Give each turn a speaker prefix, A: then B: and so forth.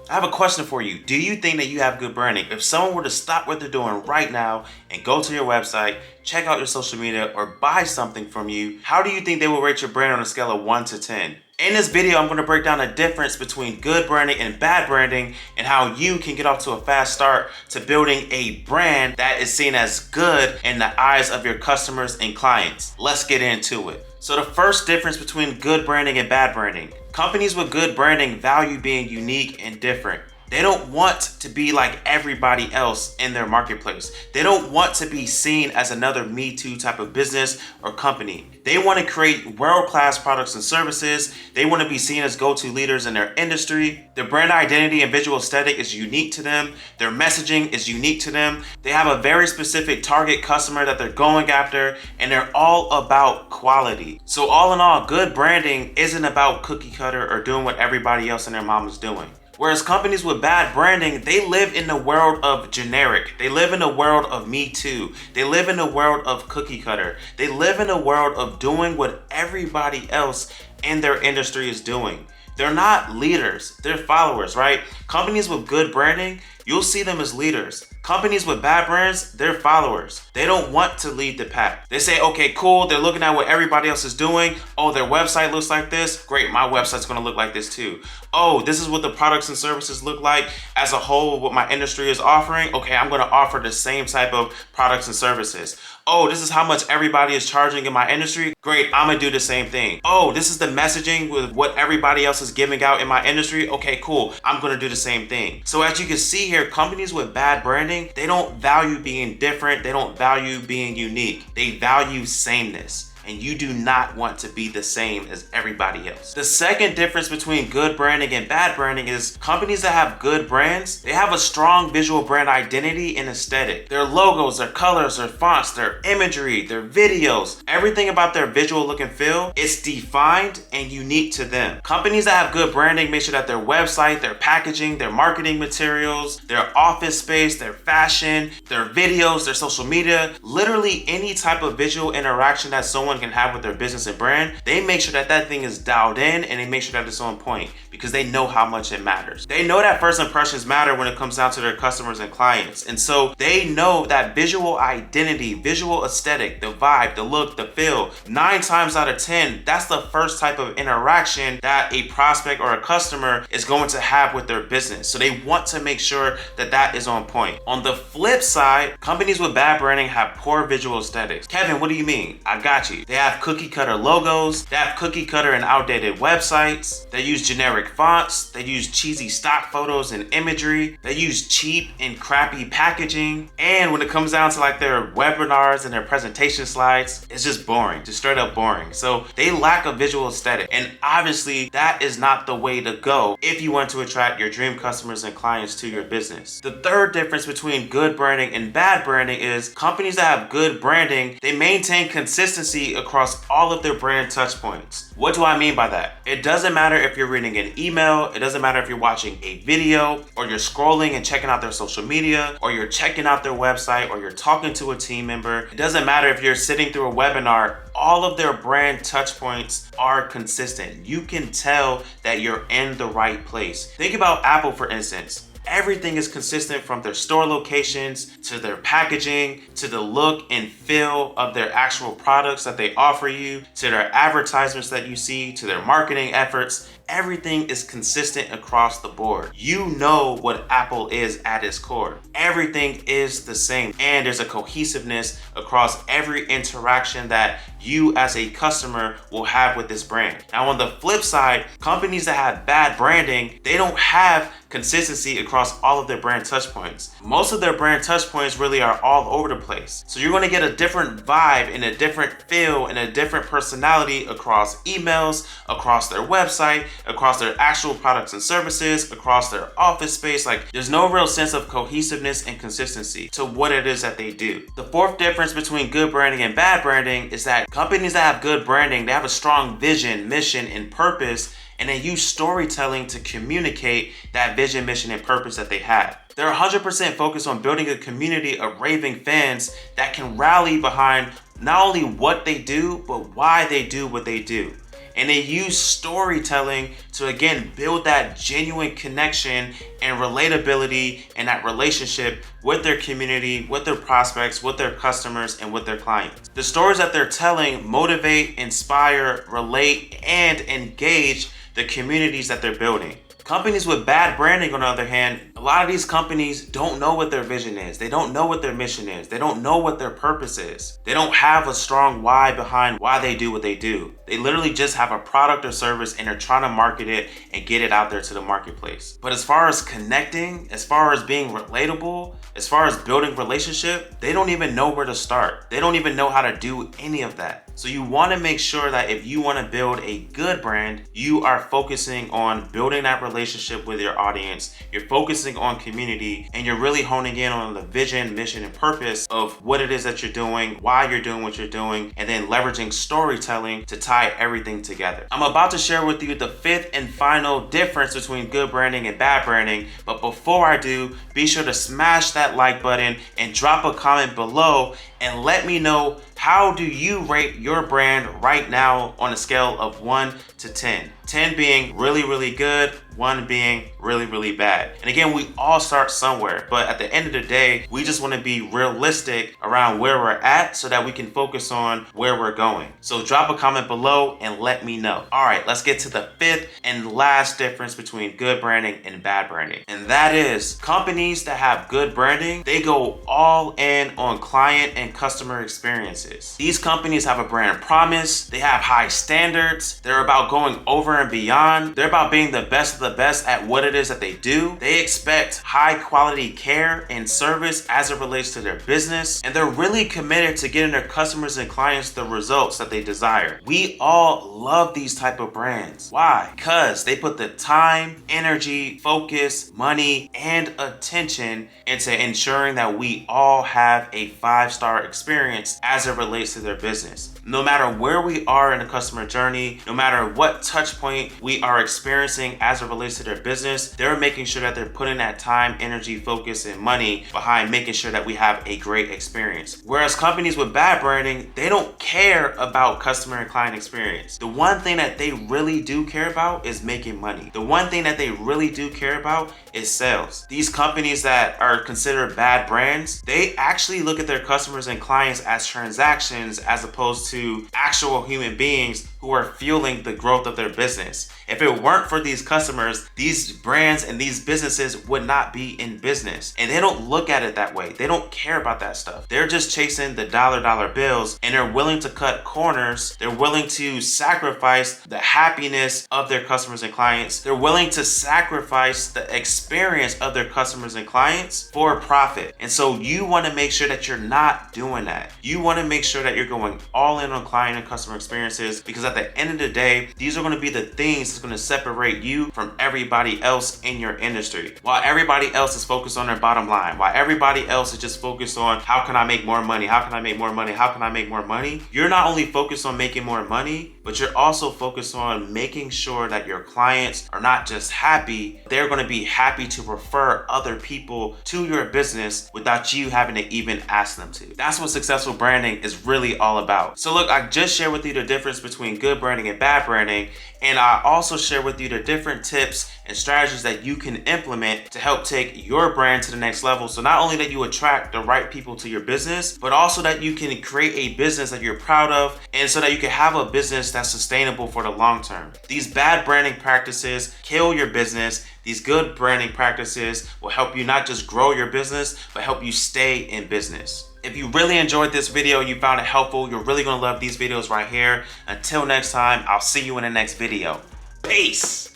A: I have a question for you. Do you think that you have good branding? If someone were to stop what they're doing right now and go to your website, check out your social media, or buy something from you, how do you think they will rate your brand on a scale of 1 to 10? In this video, I'm going to break down the difference between good branding and bad branding and how you can get off to a fast start to building a brand that is seen as good in the eyes of your customers and clients. Let's get into it. So the first difference between good branding and bad branding. Companies with good branding value being unique and different. They don't want to be like everybody else in their marketplace. They don't want to be seen as another Me Too type of business or company. They want to create world-class products and services. They want to be seen as go-to leaders in their industry. Their brand identity and visual aesthetic is unique to them. Their messaging is unique to them. They have a very specific target customer that they're going after, and they're all about quality. So all in all, good branding isn't about cookie cutter or doing what everybody else and their mom is doing. Whereas companies with bad branding, they live in the world of generic. They live in the world of Me Too. They live in the world of cookie cutter. They live in the world of doing what everybody else in their industry is doing. They're not leaders, they're followers, right? Companies with good branding, you'll see them as leaders. Companies with bad brands, they're followers. They don't want to lead the pack. They say, okay, cool, they're looking at what everybody else is doing. Oh, their website looks like this. Great, my website's gonna look like this too. Oh, this is what the products and services look like as a whole, what my industry is offering. Okay, I'm gonna offer the same type of products and services. Oh, this is how much everybody is charging in my industry. Great, I'm gonna do the same thing. Oh, this is the messaging with what everybody else is giving out in my industry. Okay, cool, I'm gonna do the same thing. So as you can see here, companies with bad branding, they don't value being different. They don't value being unique. They value sameness. And you do not want to be the same as everybody else. The second difference between good branding and bad branding is companies that have good brands, they have a strong visual brand identity and aesthetic. Their logos, their colors, their fonts, their imagery, their videos, everything about their visual look and feel, it's defined and unique to them. Companies that have good branding make sure that their website, their packaging, their marketing materials, their office space, their fashion, their videos, their social media, literally any type of visual interaction that someone can have with their business and brand, they make sure that that thing is dialed in and they make sure that it's on point because they know how much it matters. They know that first impressions matter when it comes down to their customers and clients. And so they know that visual identity, visual aesthetic, the vibe, the look, the feel, 9 times out of 10, that's the first type of interaction that a prospect or a customer is going to have with their business. So they want to make sure that that is on point. On the flip side, companies with bad branding have poor visual aesthetics. Kevin, what do you mean? I got you. They have cookie cutter logos. They have cookie cutter and outdated websites. They use generic fonts. They use cheesy stock photos and imagery. They use cheap and crappy packaging. And when it comes down to like their webinars and their presentation slides, it's just boring, just straight up boring. So they lack a visual aesthetic. And obviously that is not the way to go if you want to attract your dream customers and clients to your business. The third difference between good branding and bad branding is companies that have good branding, they maintain consistency across all of their brand touch points. What do I mean by that? It doesn't matter if you're reading an email, it doesn't matter if you're watching a video, or you're scrolling and checking out their social media, or you're checking out their website, or you're talking to a team member. It doesn't matter if you're sitting through a webinar, all of their brand touch points are consistent. You can tell that you're in the right place. Think about Apple, for instance. Everything is consistent from their store locations to their packaging to the look and feel of their actual products that they offer you to their advertisements that you see to their marketing efforts. Everything is consistent across the board. You know what Apple is at its core. Everything is the same, and there's a cohesiveness across every interaction that you as a customer will have with this brand. Now on the flip side, companies that have bad branding, they don't have consistency across all of their brand touch points. Most of their brand touch points really are all over the place. So you're going to get a different vibe and a different feel and a different personality across emails, across their website, across their actual products and services, across their office space. Like there's no real sense of cohesiveness and consistency to what it is that they do. The fourth difference between good branding and bad branding is that companies that have good branding, they have a strong vision, mission, and purpose, and they use storytelling to communicate that vision, mission, and purpose that they have. They're 100% focused on building a community of raving fans that can rally behind not only what they do, but why they do what they do. And they use storytelling to, again, build that genuine connection and relatability and that relationship with their community, with their prospects, with their customers, and with their clients. The stories that they're telling motivate, inspire, relate, and engage the communities that they're building. Companies with bad branding, on the other hand, a lot of these companies don't know what their vision is. They don't know what their mission is. They don't know what their purpose is. They don't have a strong why behind why they do what they do. They literally just have a product or service and they're trying to market it and get it out there to the marketplace. But as far as connecting, as far as being relatable, as far as building relationship, they don't even know where to start. They don't even know how to do any of that. So you want to make sure that if you want to build a good brand, you are focusing on building that relationship with your audience. You're focusing on community, and you're really honing in on the vision, mission, and purpose of what it is that you're doing, why you're doing what you're doing, and then leveraging storytelling to tie everything together. I'm about to share with you the fifth and final difference between good branding and bad branding. But before I do, be sure to smash that like button and drop a comment below and let me know, how do you rate your brand right now on a scale of 1 to 10? 10 being really, really good, 1 being really, really bad. And again, we all start somewhere, but at the end of the day, we just want to be realistic around where we're at so that we can focus on where we're going. So drop a comment below and let me know. All right, let's get to the fifth and last difference between good branding and bad branding. And that is, companies that have good branding, they go all in on client and customer experiences. These companies have a brand promise, they have high standards, they're about going over and beyond, they're about being the best of the best at what it is that they do. They expect high quality care and service as it relates to their business, and they're really committed to getting their customers and clients the results that they desire. We all love these type of brands. Why? Because they put the time, energy, focus, money, and attention into ensuring that we all have a 5-star experience as it relates to their business. No matter where we are in the customer journey, no matter what touch point we are experiencing as it relates to their business, they're making sure that they're putting that time, energy, focus, and money behind making sure that we have a great experience. Whereas companies with bad branding, they don't care about customer and client experience. The one thing that they really do care about is making money. The one thing that they really do care about is sales. These companies that are considered bad brands, they actually look at their customers and clients as transactions as opposed to actual human beings who are fueling the growth of their business. If it weren't for these customers, these brands and these businesses would not be in business. And they don't look at it that way. They don't care about that stuff. They're just chasing the dollar bills, and they're willing to cut corners. They're willing to sacrifice the happiness of their customers and clients. They're willing to sacrifice the experience of their customers and clients for profit. And so you want to make sure that you're not doing that. You want to make sure that you're going all in on client and customer experiences, because at the end of the day, these are going to be the things that's going to separate you from everybody else in your industry. While everybody else is focused on their bottom line, while everybody else is just focused on how can I make more money, how can I make more money, how can I make more money, you're not only focused on making more money, but you're also focused on making sure that your clients are not just happy, they're going to be happy to refer other people to your business without you having to even ask them to. That's what successful branding is really all about. So look, I just shared with you the difference between good branding and bad branding, and I also share with you the different tips and strategies that you can implement to help take your brand to the next level. So not only that you attract the right people to your business, but also that you can create a business that you're proud of, and so that you can have a business that's sustainable for the long term. These bad branding practices kill your business. These good branding practices will help you not just grow your business, but help you stay in business. If you really enjoyed this video and you found it helpful, you're really gonna love these videos right here. Until next time, I'll see you in the next video. Peace!